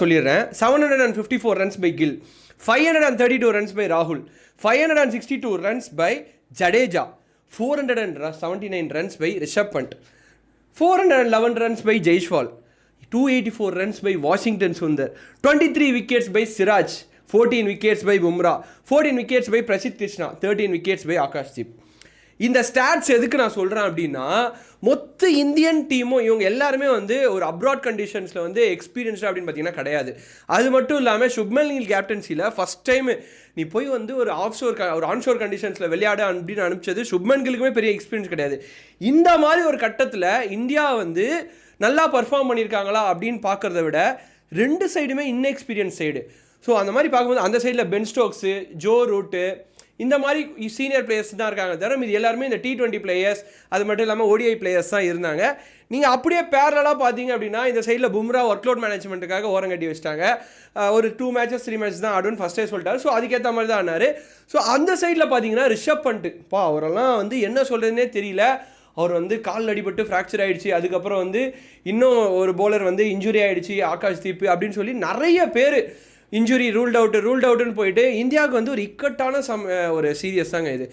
சொல்லிடுறேன். 754 runs by Gill, 532 runs by ராகுல், 562 runs by Jadeja, 479 runs by Rishabh Pant, 411 runs by Jaiswal, 284 runs by Washington Sundar, 23 wickets by Siraj, 14 wickets by Bumrah, 14 wickets by Prasidh Krishna, 13 wickets by Akashdeep. இந்த stats எதுக்கு நான் சொல்கிறேன் அப்படின்னா, மொத்த இந்தியன் டீமும் இவங்க எல்லாருமே வந்து ஒரு அப்ராட் கண்டிஷன்ஸில் வந்து எக்ஸ்பீரியன்ஸ்டு அப்படின்னு பார்த்தீங்கன்னா கிடையாது. அது மட்டும் இல்லாமல் சுப்மன் கில் கேப்டன்சியில் ஃபஸ்ட் டைம் நீ போய் வந்து ஒரு ஒரு ஆன்ஷோர் கண்டிஷன்ஸில் விளையாட அப்படின்னு அனுப்பிச்சது சுப்மன் கில்லுக்குமே பெரிய எக்ஸ்பீரியன்ஸ் கிடையாது. இந்த மாதிரி ஒரு கட்டத்தில் இந்தியா வந்து நல்லா பர்ஃபார்ம் பண்ணியிருக்காங்களா அப்படின்னு பார்க்குறத விட ரெண்டு சைடுமே இன்எக்ஸ்பீரியன்ஸ் சைடு. ஸோ அந்த மாதிரி பார்க்கும்போது அந்த சைடில் பென் ஸ்டோக்ஸு, ஜோ ரூட்டு, இந்த மாதிரி சீனியர் பிளேயர்ஸ் தான் இருக்காங்க தவிர இது எல்லாருமே இந்த T20 பிளேயர்ஸ், அது மட்டும் இல்லாமல் ODI பிளேயர்ஸ் தான் இருந்தாங்க. நீங்கள் அப்படியே பேரலாக பார்த்தீங்க அப்படின்னா இந்த சைடில் பும்ரா ஒர்க்லோட் மேனேஜ்மெண்ட்டுக்காக ஓரங்கட்டி வச்சிட்டாங்க. ஒரு 2 மேட்சஸ் 3 மேட்ச் தான் ஆடுன்னு ஃபஸ்ட்டே சொல்லிட்டாரு. ஸோ அதுக்கேற்ற மாதிரி தான் ஆனார். ஸோ அந்த சைடில் பார்த்தீங்கன்னா ரிஷப் பண்ட் அவரெல்லாம் வந்து என்ன சொல்கிறதுனே தெரியல. அவர் வந்து கால் அடிபட்டு ஃப்ராக்சர் ஆகிடுச்சு. அதுக்கப்புறம் வந்து இன்னும் ஒரு போலர் வந்து இன்ஜுரி ஆகிடுச்சு, ஆகாஷ்தீப் அப்படின்னு சொல்லி நிறைய பேர் இன்ஜுரி ரூல்ட் அவுட்டுன்னு போயிட்டு இந்தியாவுக்கு வந்து ஒரு இக்கட்டான ஒரு சீரியஸ் தாங்க இது.